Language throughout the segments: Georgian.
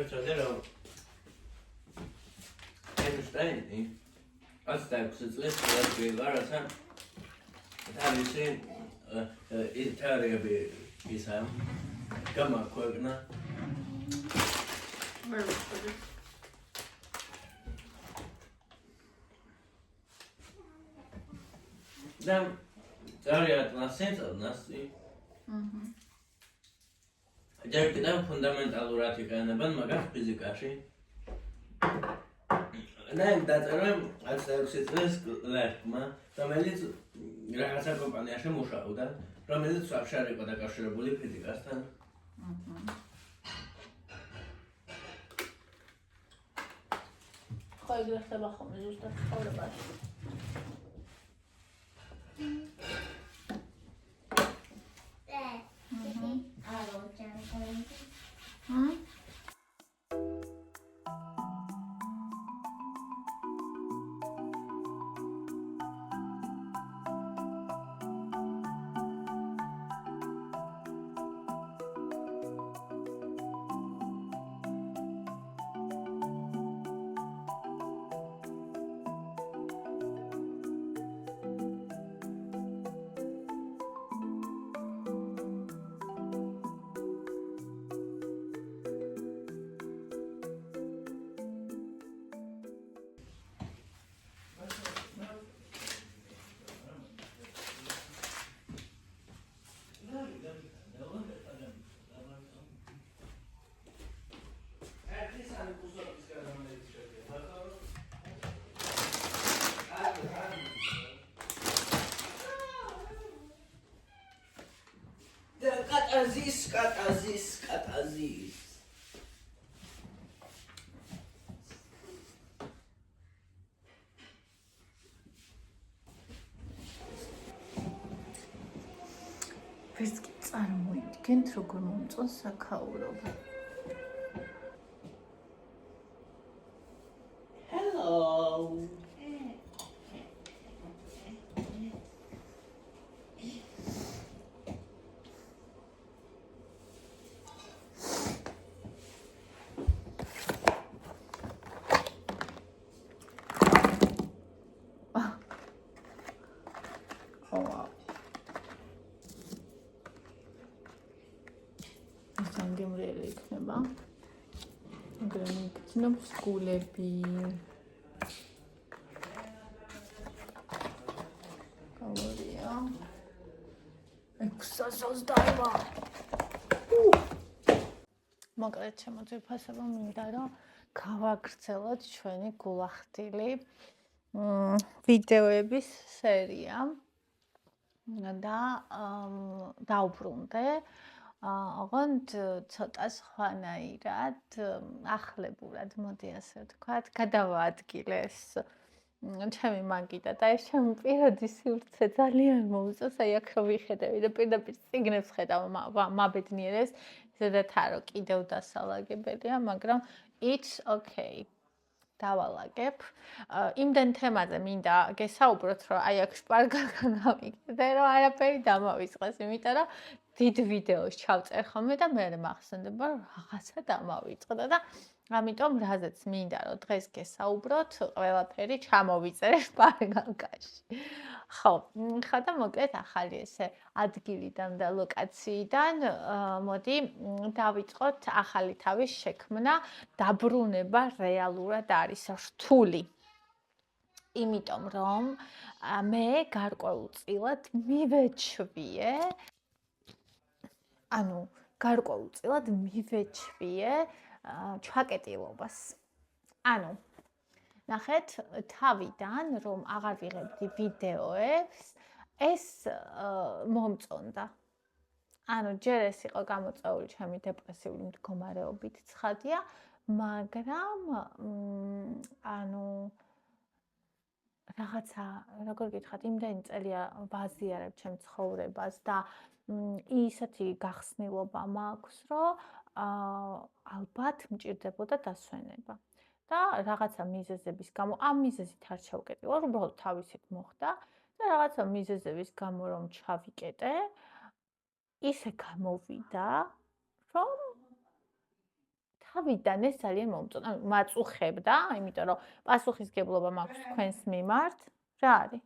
შევწოდე რომ Einstein-i 26 წლის შეადგინა რაცა თავისი თეორიები ისა გამაქვეყნა და წარიატლასი ჯერ კიდევ ფუნდამენტალურად იყენებენ მაგას ფიზიკაში და დაწერა 26 წლის ლერკმა, რომელიც რაღაცა კომპანიაში მუშაობდა, რომელიც ვაფშე არ იყო დაკავშირებული ფიზიკასთან. ხო ეგრე ხდება ხოლმე ზუსტად ცხოვრებაში. Καταζής. Ვერც კი წარმოიდგენთ, როგორ მომწონს საქაურობა. Hello. გემრიელი იქნება. გემრიელი იქნება სკულები. კალორია. 620. მაგრამ შემოწიფასება მინდა რომ გავაგრძელოთ ჩვენი გულახდილი ვიდეოების სერია და დავბრუნდე ოღონდ ცოტა სხვანაირად ახლებურად მოდი ასე ვთქვათ გადავაადგილე ეს ჩემი მაგიდა და ეს ჩემი პირადი სივრცე ძალიან მოუწევს აი აქ რომ ვიხედავი და პირდაპირ წიგნებს ხედავ მაბედნიერეს ზედათ არო კიდევ დასალაგებელია მაგრამ it's okay დავალაგებ იმდენ თემაზე მინდა გესაუბროთ რომ აი აქ შპარგალთან ავიკეთე რომ არაფერი დამავიწყეს იმიტომ რომ დიდ ვიდეოს ჩავწერ ხოლმე და მე მახსენდება რომ რაღაცა დამავიწყდა და ამიტომ რაზეც მინდა რომ დღეს გესაუბროთ ყველაფერი ჩამოვიწერე შპარგალკაში ხო და მოკლედ ახალი ესე ადგილიდან და ლოკაციიდან მოდი დავიწყოთ ახალი თავის შექმნა დაბრუნება რეალურად არის რთული იმიტომ რომ მე გარკვეულწილად მივეჩვიე გარკვეულწილად მივეჩვიე ჩვაკეტილობას ანუ ნახეთ თავიდან რომ აღარ ვიღებდი ვიდეოებს ეს მომწონდა ანუ ჯერ ეს იყო გამოწვეული ჩემი დეპრესიული მდგომარეობით ცხადია მაგრამ ანუ რაღაცა როგორ გითხრათ იმდენი წელია ვაზიარებ ჩემ ცხოვრებას და ისეთი გახსნილობა მაქვს რომ ალბათ მჭირდებოდა დასვენება და რაღაცა მიზეზების გამო ამ მიზეზით არ ჩავკეტილა უბრალოდ თავისით მოხდა და რაღაცა მიზეზების გამო რომ ჩავიკეტე ისე გამოვიდა რომ თავიდან ეს ძალიან მომწონს. ანუ მაწუხებდა, იმიტომ რომ პასუხისგებლობა მაქვს თქვენს მიმართ. რა არის?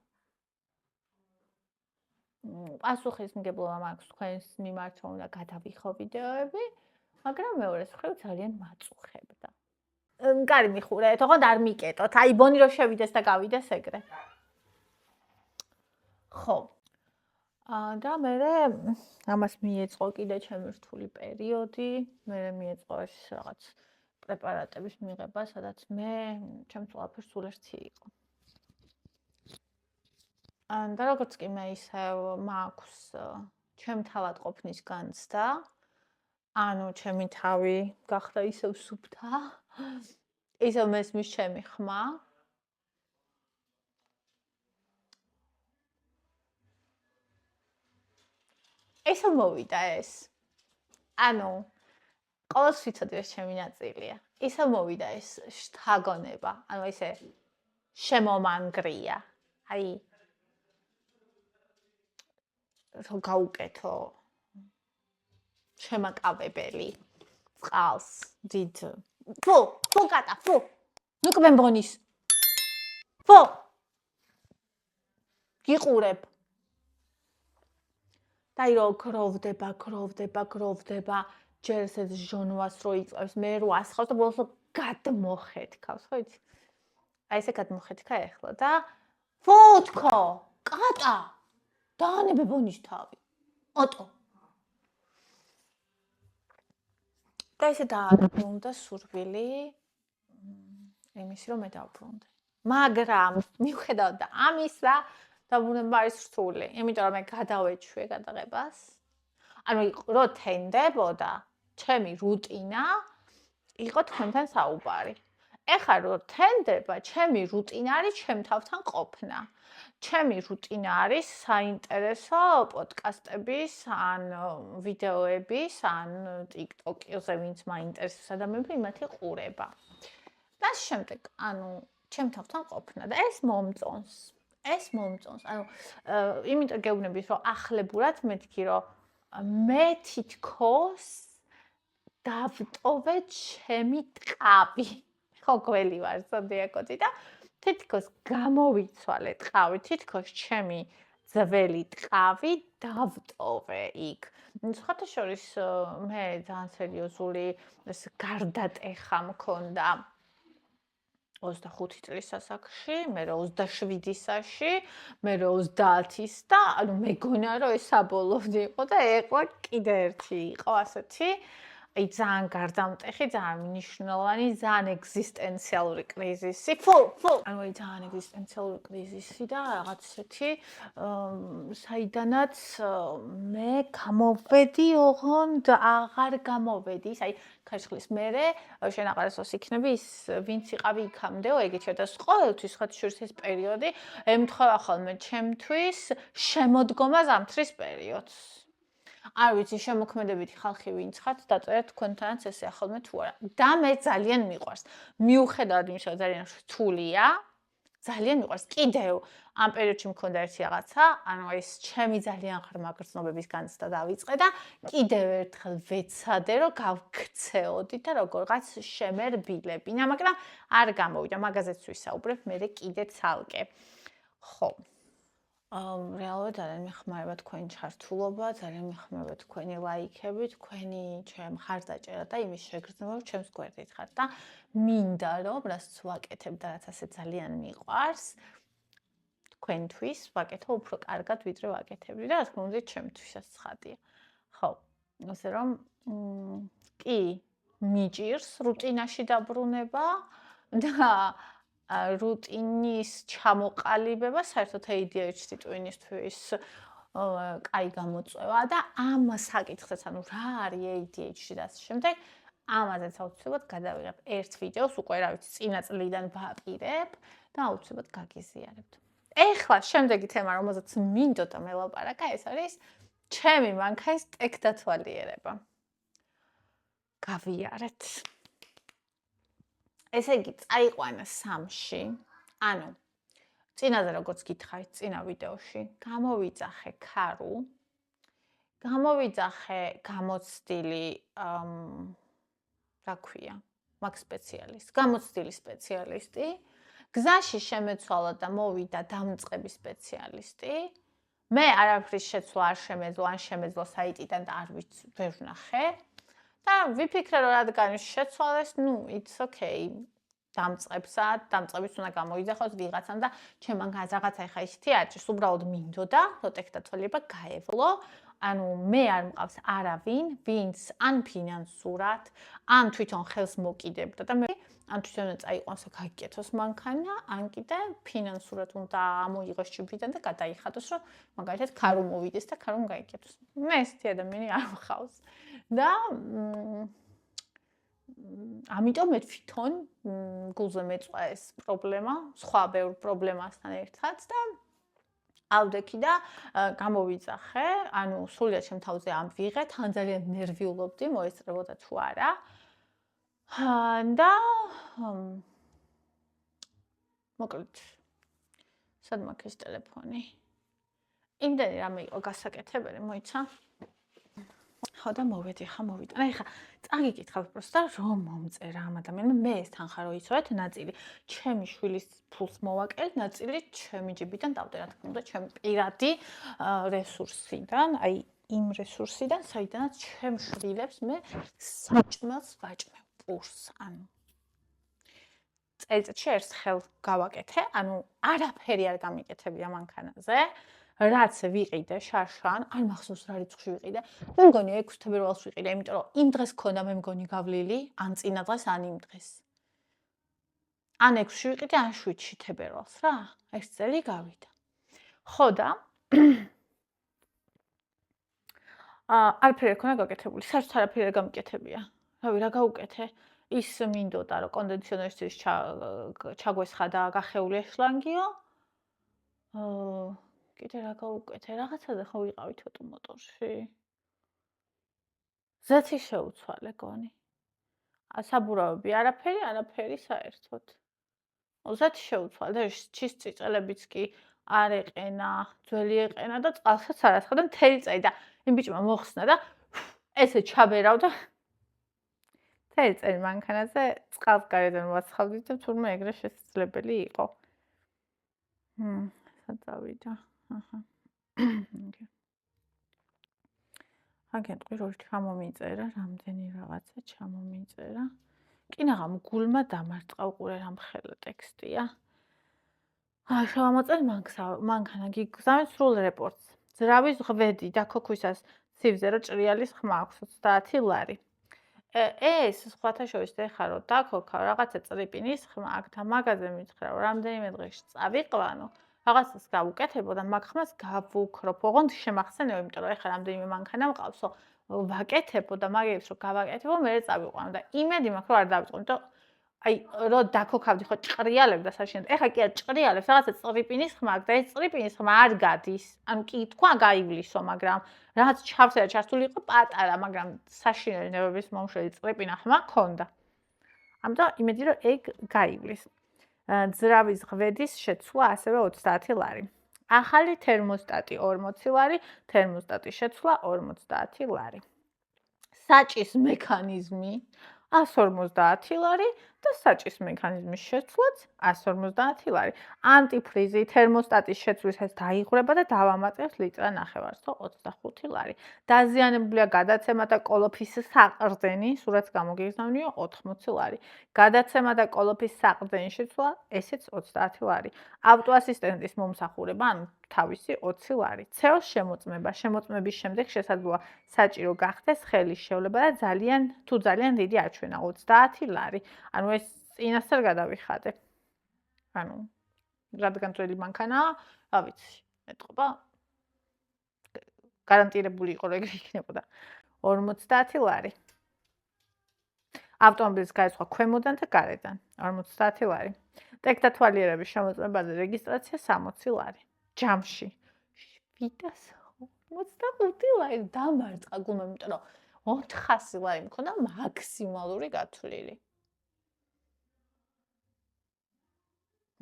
პასუხისმგებლობა მაქვს თქვენს მიმართ, რომ უნდა გადავიხო ვიდეოები, მაგრამ მეორეს მხრივ ძალიან მაწუხებდა. კარი მიხურეთ, ოღონდ არ მიკეტოთ. აი ბონი რომ შევიდეს და გავიდეს ეგრე. ხო. და მე ამას მიეწყო კიდე ჩემი რთული პერიოდი, მე მიეწყო ეს რაღაც პრეპარატების მიღება, სადაც მე ჩემს ყველაფერს სულ ერთი იყო. და როგორც კი მე ისევ მაქვს ჩემ თავად ყოფნის განცდა, ანუ ჩემი თავი გახდა ისევ სუფთა, ისევ მესმის ჩემი ხმა. ესე მოვიდა ეს. ანუ ყოველს ვიცოდი რომ ჩემი ნაწილია. ისე მოვიდა ეს შთაგონება, ანუ ესე შემომანგრია. აი რომ გაუკეთო შემაკავებელი წყალს დიდ. ფუ კატა, ფუ. ნუკვენ ბონის. ფუ. გიყურებ. და ირო გროვდება, ჯერ ესეც ჟონვას რო იწევს, მე რო ასხავს და ბოლოს გადმოხეთქავს, ხო იცი? აი ესე გადმოხეთქა ეხლა და ფუ თქო, კატა. დაანებე ბონის თავი. ოტო. და ესე დააბრუნდა სურვილი იმისი რომ მე დავბრუნდე. მაგრამ მიუხედავად ამისა დაბრუნება არის რთული, იმიტომ რომ მე გადავეჩვე გადაღებას. ანუ რო თენდებოდა, ჩემი რუტინა იყო თქვენთან საუბარი. ეხლა რო თენდება, ჩემი რუტინა არის ჩემ თავთან ყოფნა. ჩემი რუტინა არის საინტერესო პოდკასტების, ან ვიდეოების, ან TikTok-ზე ვინც მაინტერესებს ადამიანები, იმათი ყურება. და შემდეგ, ანუ ჩემ თავთან ყოფნა და ეს მომწონს. ეს მომწონს. ანუ იმიტომ გეუბნებით, რომ ახლებურად მეთქი, რომ მე თითქოს დავტოვე ჩემი ტყავი. ხო გველი ვარ ზოდიაკოთი და თითქოს გამოვიცვალე ტყავი, თითქოს ჩემი ძველი ტყავი დავტოვე იქ. სხვათა შორის მე ძალიან სერიოზული ეს გარდატეხა მქონდა 25 წლის ასაკში, მე 27-ისაში, მე 30-ის და ანუ მეგონა რომ ეს საბოლოოდ იყო და ეხლა კიდე ერთი იყო ასეთი. აი ძალიან გარდამტეხი, ძალიან მნიშვნელოვანი, ძალიან ეგზისტენციალური კრიზისი. ფუ. ანუ აი ძალიან ეგზისტენციალური კრიზისი და რაღაც ესეთი საიდანაც მე გამოვედი, ოღონდ აღარ გამოვედი. აი ქარიშხლის მერე შენ აყარესოს იქნები ის ვინც იყავი იქამდეო ეგეთი და ყოველთვის ხათი შორის ეს პერიოდი ემთხოვა ხოლმე ჩემთვის შემოდგომა ზამთრის პერიოდს. არ ვიცი შემოქმედებითი ხალხი ვინც ხართ დაწერეთ თქვენთანაც ესე ახალმე თუ არა. და მე ძალიან მიყვარს. მიუხედავად იმისა რომ ძალიან რთულია, ძალიან მიყვარს. კიდევ ამ პერიოდში მქონდა ერთი რაღაცა, ანუ ეს ჩემი ძალიან ღრმა გრძნობების განცდა დავიწყე და კიდევ ერთხელ ვეცადე რომ გავქცეოდი და როგორღაც შემერბილებინა, მაგრამ არ გამოვიდა. მაგაზეც ვისაუბრებ მე კიდე ცალკე. ხო. რეალურად ძალიან მეხმარება თქვენი ჩართულობა, ძალიან მეხმარება თქვენი ლაიქები, თქვენი ჩემ ხარდაჭერა და იმის შეგრძნება, რომ ჩემს გვერდით ხართ და მინდა რომ რასაც ვაკეთებ და რაც ასე ძალიან მიყვარს, თქვენთვის ვაკეთო უფრო კარგად ვიდრე ვაკეთებდი და რა თქმა უნდა ჩემთვისაც ცხადია. ხო, ასე რომ კი მიჭირს რუტინაში დაბრუნება და რუტინის ჩამოყალიბება საერთოდ ADHD ტვინისთვის კაი გამოწვევა და ამ საკითხსაც, ანუ რა არის ADHD და ასე შემდეგ, ამაზეც აუცილებლად გადავიღებ ერთ ვიდეოს, უკვე რა ვიცი, წინა წლიდან ვაპირებ და აუცილებლად გაგიზიარებთ. ეხლა შემდეგი თემა, რომელზეც მინდოდა მელაპარაკა, ეს არის ჩემი მანქანის ტექდათვალიერება. გავიარეთ. ესე იგი, წაიყვანა სამში, ანუ წინაზე როგორც გითხარით, წინა ვიდეოში, გამოვიძახე ქარუ, გამოვიძახე გამოცდილი რა ქვია, მაგ სპეციალისტი, გამოცდილი სპეციალისტი, გზაში შემეცვალა და მოვიდა დამწყები სპეციალისტი. მე არაფრის შეცვლა არ შემეძლო, ან შემეძლო საიტიდან და არ ვიცი, ვერ ვნახე. და ვიფიქრე, რომ რადგან შეცვალეს, it's okay. დამწყებიც უნდა გამოიძახოს ვიღაცამ და ჩემ რაღაცა ეხა ისეთი არჩეს, უბრალოდ მინდოდა, პროტექტა თვალება გაევლო. ანუ მე არ მყავს არავინ, ვინც ან ფინანსურად, ან თვითონ ხელს მოკიდებდა და მე ან თვითონ წაიყვანს და გაიკეთოს მანქანა, ან კიდე ფინანსურად უნდა ამოიღოს ჭიბრიდან და გადაიხადოს, რომ მაგალითად ქარო მოვიდეს და ქარომ გაიკეთოს. მე ესეთი ადამიანი არ მყავს. და ამიტომ მე თვითონ გულზე მეწვა ეს პრობლემა, სხვა ბევრ პრობლემასთან ერთად და ავდექი და გამოვიძახე, ანუ სულიად ჩემ თავზე ამ ვიღე, თან ძალიან ნერვიულობდი, მოესწრებოდა თუ არა. და მოკლედ სად მაქვს ტელეფონი? იმდენი რამე იყო გასაკეთებელი, მოიცა? ხო და მოვედი, ხა მოვიდა. აი ხა წაგიკითხავ პროსტა რომ მომწერა ამ ადამიანმა, მე ეს თანხა რო იცოდეთ, ნაწილი ჩემი შვილის ფულს მოვაკელე, ნაწილი ჩემი ჯიბიდან დავდე, რა თქმა უნდა, ჩემი პირადი რესურსიდან, აი იმ რესურსიდან, საიდანაც ჩემ შვილებს მე საჭმელს ვაჭმევ პურს, ანუ წელიწადში ერთ ხელ გავაკეთე, ანუ არაფერი არ გამიკეთებია მანქანაზე. რაც ვიყიდე შარშან, არ მახსოვს რა რიცხვი ვიყიდე. მე მგონი 6 თებერვალს ვიყიდე, იმიტომ რომ იმ დღეს ქონდა მე მგონი გავლილი, ან წინა დღეს, ან იმ დღეს. ან 6-ში ვიყიდე, ან 7-ში თებერვალს რა. ეს წელი გავიდა. ხო და არაფერი არ ქონდა გაკეთებული, საერთოდ არაფერი არ გამიკეთებია. რავი, რა გავუკეთე? ის მინდოდა რომ კონდიციონერის ჩაგვესხა და გახეულია შლანგიო. კიდე რა გავუკეთე? რაღაცაზე ხო ვიყავით ოტომოტორში. ზეთი შეუცვალე გონი. საბურავები არაფერი საერთოდ. ზეთი შეუცვალე და ჩის წიწელებიც კი არ ეყენა, ძველი ეყენა და წყალსაც არ ასხა და მთელი წელი და იმ ბიჭმა მოხსნა და ესე ჩაბერავდა. მთელი წელი მანქანაზე წყალს გარედან ვაცხავდი და თურმე ეგრე შესაძლებელი იყო. სად წავიდა? აგენტყვი რო ჩამომიწერა, რამდენი რაღაცა ჩამომიწერა. კინაღამ გულმა დამარწყა უყურე რა მხელა ტექსტია. შევამოწევ მანქანა გიგზავნის სრულ რეპორტს. ძრავის ღვედი და ქოქვისას ცივზე რო ჭრიალის ხმა აქვს 30 ლარი. ეს სხვათა შორის ეხა რო დაქოქავ რაღაცა წრიპინის ხმა აქ და მაღაზია მითხრა რომ რამდენიმე დღეში წავიყვანო. რაღაცას გავუკეთებო და მაგ ხმას გავუქროფ, ოღონდ შემახსენებო, იმიტომ რომ ეხლა რამდენიმე მანქანა მყავსო, ვაკეთებო და მაგებს რო გავაკეთებო, მე წავიყვანო და იმედი მაქვს რომ არ დავიწყო, იმიტომ აი რო დაქოქავდი ხო ჭრიალებდა საშინელად. ეხლა კი არ ჭრიალებს, რაღაცა წრიპინის ხმა აქვს და ეს წრიპინის ხმა არ გადის. ანუ კი თქვა გაივლისო, მაგრამ რაღაც ჩავწერა ჩართული იყო პატარა, მაგრამ საშინელი ნებების მომშველი წრიპინა ხმა ქონდა. ამიტომ იმედი რომ ეგ გაივლის. ძრავის ღვედის შეცვლა ასევე 30 ლარი. ახალი თერმოსტატი 40 ლარი, თერმოსტატის შეცვლა 50 ლარი. საჭის მექანიზმი 150 ლარი და საჭის მექანიზმის შეცვლაც 150 ლარი. ანტიფრიზი თერმოსტატის შეცვლისას დაიღვრება და დავამატებს ლიტრა ნახევარს, 25 ლარი. დაზიანებულია გადაცემა და კოლოფის საყრდენი, სურათს გამოგიგზავნიო 80 ლარი. გადაცემა და კოლოფის საყრდენის შეცვლა, ესეც 30 ლარი. ავტოასისტენტის მომსახურება, ანუ თავისი 20 ლარი. ცელს შემოწმება, შემოწმების შემდეგ შესაძლოა საჭირო გახდეს ხელის შევლება და ძალიან დიდი აჩვენა 30 ლარი. ანუ ეს წინასწარ გადავიხადე. ანუ რადგან ძველი მანქანაა, რა ვიცი, ეტყობა გარანტირებული იყო რომ ეგრე იქნებოდა. 50 ლარი. ავტომობილის გაეცხვა ქვემოდან და გარედან 50 ლარი. ტექთა თვალიერების შემოწმებაზე რეგისტრაცია 60 ლარი. ჯამში 725 ლარი დამარწყა გულმა, იმიტომ რომ 400 ლარი მქონდა მაქსიმალური გათვლილი.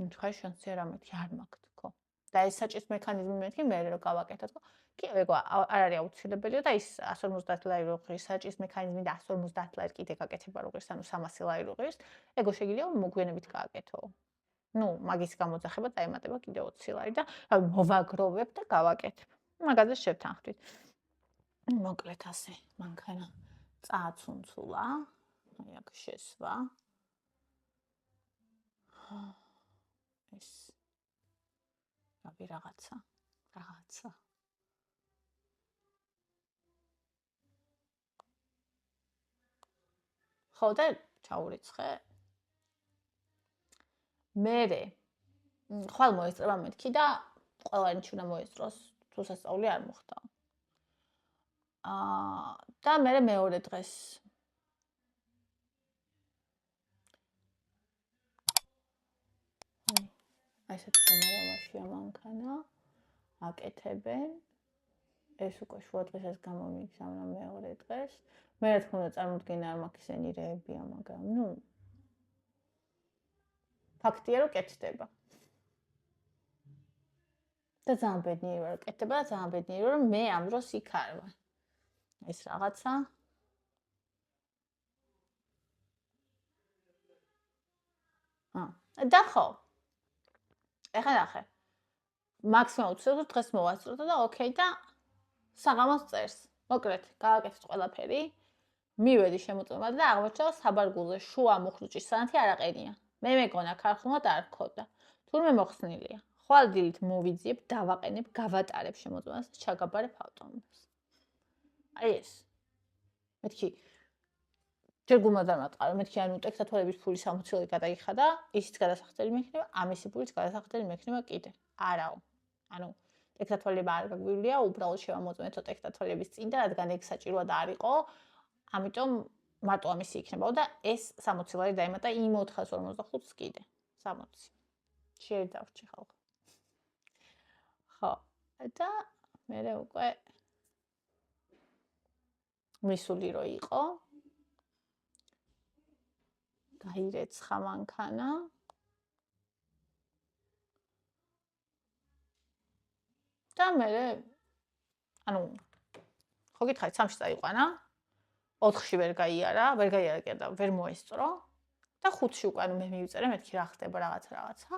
ხაი შანსი არ ამეთი არ მაქვს თქო. და ეს საჭის მექანიზმი მეთქი მე რო გავაკეთოთ. კი, ეგ არ არის აუცილებელია და ის 150 ლარი რო ღირს საჭის მექანიზმი და 150 ლარი კიდე გაკეთება რო ღირს, ანუ 300 ლარი რო ღირს, ეგ შეგვიძლია მოგვიანებით გააკეთო. ნუ, მაგის გამოძახება დაემატება კიდე 20 ლარი და მოვაგროვებ და გავაკეთებ. მაგაზე შევთანხმდით. მოკლედ ასე, მანქანა წააცუნცულა. აი აქ შესვა. ეს რაღაცა. ხო და ჩაურიცხე. მერე ხვალ მოესწრება მეთქი და ყველანი უნდა მოესწროს, თუ სასწაული არ მოხდა. და მერე მეორე დღეს ასეთ გამარავაშია მანქანა, აკეთებენ. ეს უკვე შუა დღესაც გამომიგზავნა მეორე დღეს. მე რა თქმა უნდა წარმოდგენა არ მაქვს ისინი რეებია, მაგრამ ნუ ფაქტია რომ კეთდება. და ძალიან ბედნიერი ვარ, კეთდება და ძალიან ბედნიერი ვარ, რომ მე ამ დროს იქ არ ვარ. ეს რაღაცა და ხო. ეხლა ნახე. მაქსიმალურად ვცდილობ დღეს მოვასწროთ და ოკეი და საღამოს წერს. მოკლედ, გავაკეთეთ ყველაფერი. მივედი შემოწმება და აღმოჩნდა საბარგულზე შუა მუხრუჭის სანათი არ აყენია. მე მეგონა ქარხნულად არ გქონდა. თურმე მოხსნილია. ხვალ დილით მოვიძიებ, დავაყენებ, გავატარებ შემოწმებას და ჩაგაბარებ ავტომატს. აი ეს. მეთქი ჯერ გულმად არ მატყარო, მეთქი ანუ ტექსტათვალების ფული 60 ლარი გადაიხადა, ისიც გადასახდელი მექნება, ამისი ფულიც გადასახდელი მექნება კიდე. არაო. ანუ ტექსტათვალება არ გაგვივლია, უბრალოდ შევამოწმეთო ტექსტათვალების წინ და რადგან ეგ საჭიროა და არ იყო, ამიტომ მარტო ამისი იქნებაო და ეს 60 ლარი დაემატა იმ 455-ს კიდე. 60. შენ დავჭი ხალხო. ხო, და მე უკვე მისული რო იყო. გაირეცხა მანქანა. და მე ანუ ხო გითხარით 3-ში წაიყვანა. 4-ში ვერ გაიარა კი და ვერ მოესწრო. და 5-ში უკვე ანუ მე მივიწერე მეთქი რა ხდება რაღაცა.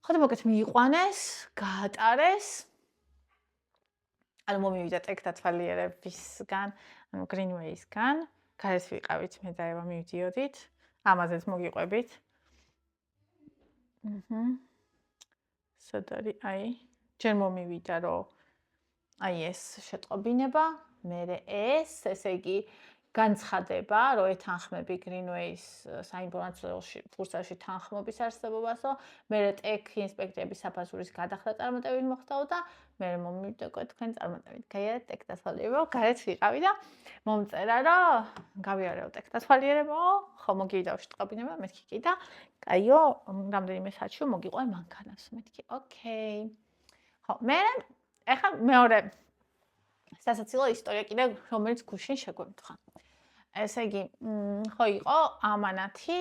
ხო და მოკეთ მიიყვანეს, გაატარეს. ანუ მომივიდა ტექსტათვალიერებისგან, ანუ Greenway-სგან. გარეთ ვიყავით მე და ევა მივდიოდით. ამაზეც მოგიყვებით. სად არის? აი, ჯერ მომივიდა რომ აი ეს შეტყობინება, მერე ესე იგი განცხადება, რომ ეთანხმები Greenway-ის საინფორმაციო ფურცელში თანხმობის არსებობასო, მერე ტექ ინსპექტორების საფასურის გადახდა წარმატებით მოხდაო და მერე მომივიდა თქვენ წარმატებით გაიარეთ ტექსტათვალიერებო, გარეთ ვიყავი და მომწერა რომ გავიარეო ტექსტათვალიერებო, ხო მოგივიდა შეტყობინება, მეთქი კი და კაიო, რამდენიმე საათში მოგიყვან მანქანას, მეთქი ოკეი. ხო, მერე ეხლა მეორე სასაცილო ისტორია კიდე რომელიც გუშინ შეგვემთხა. ესე იგი, ხო იყო ამანათი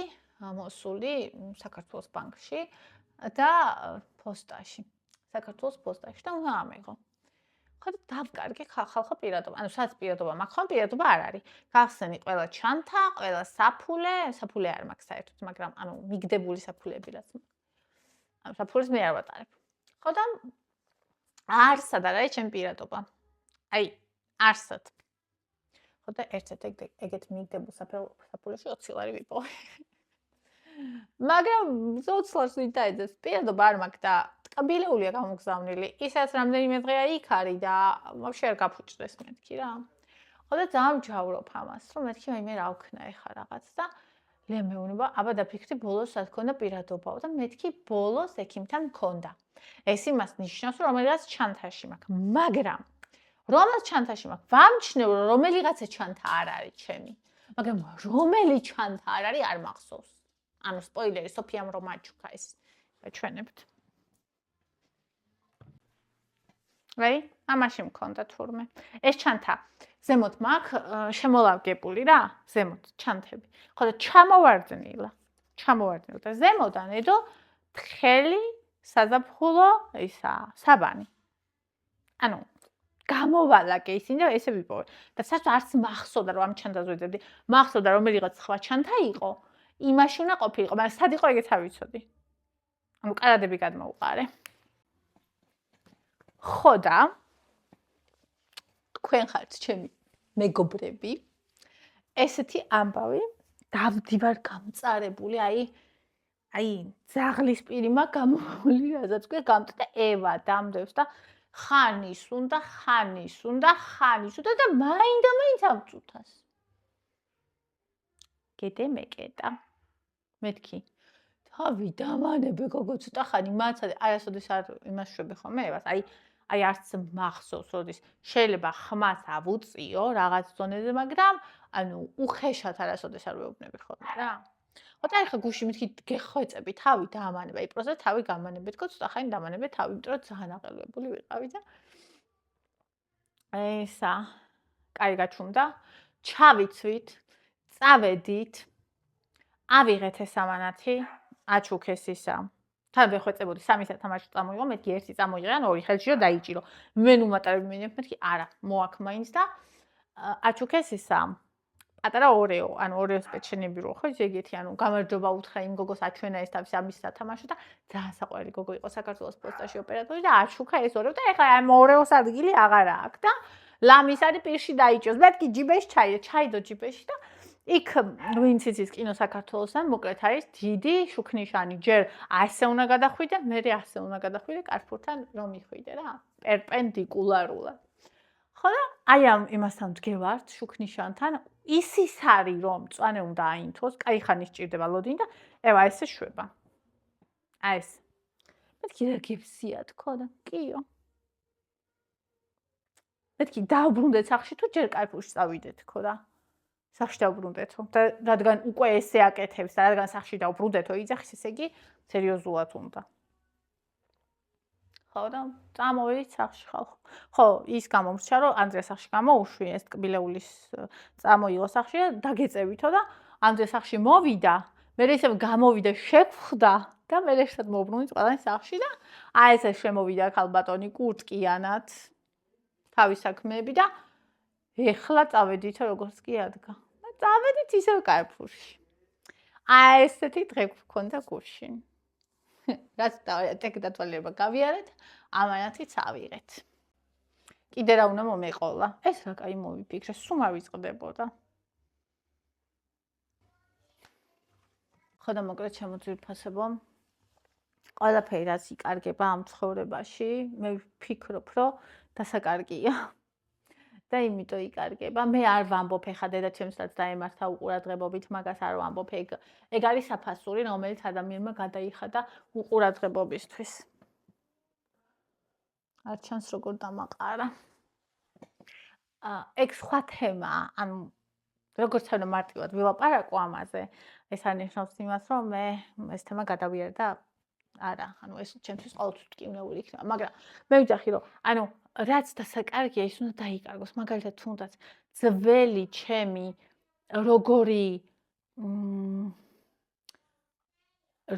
მოსული საქართველოს ბანკში და პოსტაში. საქართველოს პოსტაში და უნდა ამეღო. ხო და დავკარგე ხალხო პირადობა. ანუ სადაც პირადობა მაქვს, ხომ პირადობა არ არის. გახსენი ყველა ჩანთა, ყველა საფულე არ მაქვს საერთოდ, მაგრამ ანუ მიგდებული საფულეები რაც მაქვს. ანუ საფულეს მე არ ვატარებ. ხო და არსად არ არის ჩემი პირადობა. აი, არსად. ხო და ერთ-ერთ ეგეთ მიგდებულ საფულეში 20 ლარი ვიპოვე. მაგრამ 20 ლარს ვინ დაეძებს? პირადობა არ მაქვს და ტკბილეულია გამოგზავნილი. ისაც რამდენიმე დღეა იქ არის და ვაფშე არ გაფუჭდეს მეთქი რა. ხო და ძალიან ვჯავრობ ამას, რომ მეთქი მე რა ვქნა ეხა რაღაც და ლე მეუბნება, აბა დაფიქრდი ბოლოს რა თქონდა პირადობაო და მეთქი ბოლოს ექიმთან მქონდა. ეს იმას ნიშნავს, რომ რომელიღაც ჩანთაში მაქვს, მაგრამ რომელს ჩანთაში მაქვს, ვამჩნევ რომ რომელიღაცა ჩანთა არ არის ჩემი. მაგრამ რომელი ჩანთა არ არის არ მახსოვს. ანუ სპოილერი სოფიამ რომ აჩუქა ეს. გაჩვენებთ. ვეი, ამაში მქონდა თურმე. ეს ჩანთა ზემოთ მაქვს შემოლავგებული რა, ზემოთ ჩანთები. ხო და ჩამოვარდნილა და ზემოდან ედო თხელი საზაფხულო ისა საბანი. ანუ გამოვალაკე ისინი და ესე ვიპოვე. და საერთოდ არც მახსოვდა რომ ამ ჩანთას ვეძებდი. მახსოვდა რომ რაღაც სხვა ჩანთა იყო. იმაში უნდა ყოფილიყო, მაგრამ სად იყო ეგეც არ ვიცოდი. ანუ კარადები გადმოვყარე. ხო და თქვენ ხართ ჩემი მეგობრები. ესეთი ამბავი დავდივარ გამწარებული, აი ძაღლის პირი მაგ გამოვული, რაზეც კი გამწდა ევა დამდევს და ხანის უნდა და მაინც ამწუთას. გედე მეკეტა. მეთქი. თავი დამანებე გოგო ცოტა ხანი მაცადე, არასოდეს არ იმას შვები ხოლმე ევას. აი არც მახსოვს, როდის შეიძლება ხმას ავუწიო რაღაც ზონეზე, მაგრამ ანუ უხეშად არასოდეს არ ვეუბნები ხოლმე რა. ხოთა ეხა გუში მეთქი გეხვეწები თავი დამანებე, აი პროცესად თავი გამანებე, თქო ცოტა ხანი დამანებე თავი, იმიტომ რომ ძალიან აყელვებული ვიყავი და ესა კაი გაჩუმდა, ჩავიცვით, წავედით, ავიღეთ ეს ამანათი, აჩუქეს ისა. თან ვეხვეწებოდი 3 სათამაშო წამოიღო, მეთქი 1 წამოიღე, ან 2 ხელშიო დაიჭირო. მე ნუ მატარები მინებ, მეთქი არა, მოაქ მაინც და აჩუქეს ისა. პატარა ორეო, ანუ ორეოს პეჩენები რო ხო, ეგეთი, ანუ გამარჯობა უთხრა იმ გოგოს აჩვენა ეს თავის ამის სათამაშო და ძალიან საყვარელი გოგო იყო საქართველოს პოსტაში ოპერატორი და აჩუქა ეს ორეო და ეხლა ამ ორეოს ადგილი აღარ აქვს და ლამის არის პირში დაიჭოს. მეთქი ჯიბეში ჩაიდო ჯიბეში და იქ ვინც იცის კინო საქართველოსთან მოკლედ არის დიდი შუქნიშანი, ჯერ ასე უნდა გადახვიდე, მერე ასე უნდა გადახვიდე კარფურთან რომ იხვიდე რა, პერპენდიკულარულად. ხო და აი ამ იმასთან ვდგევართ შუქნიშანთან, ისის არის რომ მწვანე უნდა აინთოს, კაი ხანი სჭირდება ლოდინი და ევა ესე შვება. აი ეს. მეთქი რა გიფსია თქო და კიო. მეთქი დავბრუნდეთ სახში თუ ჯერ კარფურში წავიდეთ თქო და სახში დავბრუნდეთო და რადგან უკვე ესე აკეთებს და რადგან სახში დავბრუნდეთო იძახის ესე იგი სერიოზულად უნდა. ხო და წამოვიდით სახში ხალხო. ხო, ის გამომრჩა რომ ანდრია სახში გამოუშვი ეს ტკბილეულის წამოიღო სახში და დაგეწევითო და ანდრია სახში მოვიდა, მე ისევ გამოვიდა, შეგვხვდა და მე ერთად მოვბრუნდით ყველანი სახში და აი ესე შემოვიდა ქალბატონი კურტკიანად თავის საქმეები და ეხლა წავედითო როგორც კი ადგა. წავედით ისევ კარფურში. აი ესეთი დღე გქონდა გუშინ. რაც დათვალიერება გავიარეთ, ამანათიც ავიღეთ. კიდე რა უნდა მომეყოლა? ეს რა კაი მოვიფიქრე, სულ მავიწყდებოდა. ხო და მოკლედ შემოძვირფასებო. ყველაფერი რაც იკარგება ამ ცხოვრებაში, მე ვფიქრობ, რომ დასაკარგია. და იმიტომ იკარგება. მე არ ვამბობ ეხა დედაჩემსაც დაემართა უყურადღებობით, მაგას არ ვამბობ. ეგ არის საფასური, რომელიც ადამიანმა გადაიხადა უყურადღებობისთვის. არ ჩანს როგორ დამაყარა. ეგ სხვა თემაა, ანუ როგორც თქო მარტივად ვილაპარაკო ამაზე. ეს არნიშნავს იმას, რომ მე ეს თემა გადავიარე და არა, ანუ ეს ჩემთვის ყოველთვის მტკივნეული იქნება, მაგრამ მე ვიძახი რომ ანუ რაც დასაკარგია ის უნდა დაიკარგოს, მაგალითად თუნდაც ძველი ჩემი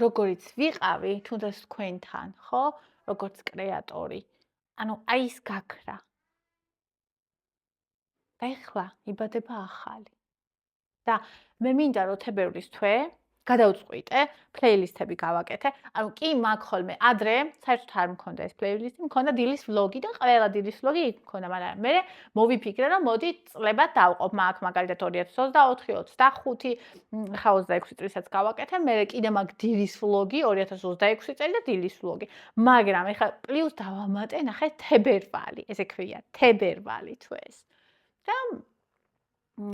როგორიც ვიყავი, თუნდაც თქვენთან, ხო? როგორც კრეატორი. ანუ აი ის გაქრა. და ეხლა იბადება ახალი. და მე მინდა რომ თებერვლის თვე გადავწყვიტე, პლეილისტები გავაკეთე. ანუ კი მაგ ხოლმე ადრე საერთოდ არ მქონდა ეს პლეილისტი, მქონდა დილის ვლოგი და ყველა დილის ვლოგი იქ მქონდა, მაგრამ მე მოვიფიქრე რომ მოდი წლებად დავყოფ მაგ მაგალითად 2024, 25, ხა 26 წელსაც გავაკეთე, მე კიდე მაგ დილის ვლოგი 2026 წელი და დილის ვლოგი. მაგრამ ეხლა პლუს დავამატე, ნახე თებერვალი, ესე ქვია, თებერვალი თუ ეს. და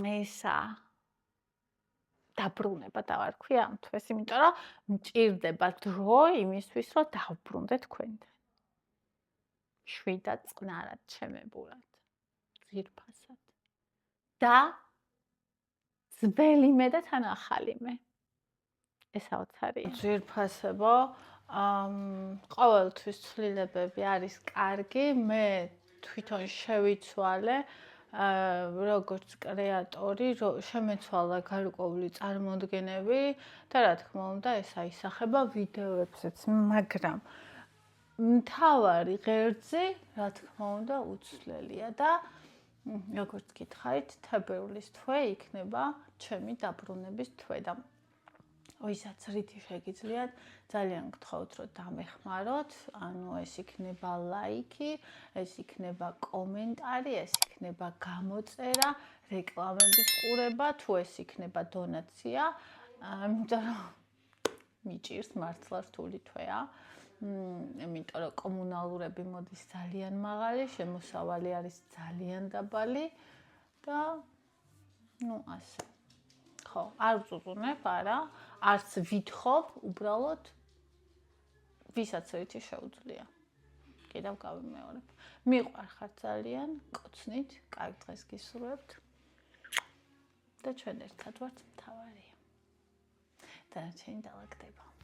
ესა დაბრუნება დავარქვია ამ თვეს, იმიტომ რომ მჭირდება დრო იმისთვის, რომ დავბრუნდე თქვენთან. შვიდად წყნარად ჩემებურად, ძვირფასად. და ძველი მე და თან ახალი მე. ესაოც არის. ძვირფასებო, ყოველთვის ცვლილებები არის კარგი, მე თვითონ შევიცვალე როგორც კრეატორი, შემეცვალა გარკვეული წარმოდგენები და რა თქმა უნდა, ეს აისახება ვიდეოებზეც, მაგრამ მთავარი ღერძი, რა თქმა უნდა, უცვლელია და როგორც გითხარით, თებერვლის თვე იქნება ჩემი დაბრუნების თვე და ვისაც რითი შეგიძლიათ, ძალიან გთხოვთ, რომ დამეხმაროთ, ანუ ეს იქნება ლაიქი, ეს იქნება კომენტარი, ეს იქნება გამოწერა, რეკლამების ყურება, თუ ეს იქნება დონაცია, იმიტომ რომ მიჭირს მართლა რთული თვეა. იმიტომ რომ კომუნალურები მოდის ძალიან მაღალი, შემოსავალი არის ძალიან დაბალი და ასე. ხო, არ ვწუწუნებ, არა, არც ვითხოვ, უბრალოდ ვისაც რითი შეუძლია. კიდევ გავიმეორებ. მიყვარხართ ძალიან, კოცნით, კარგ დღეს გისურვებთ. და ჩვენ ერთად ვართ მთავარია. დანარჩენი დალაგდება.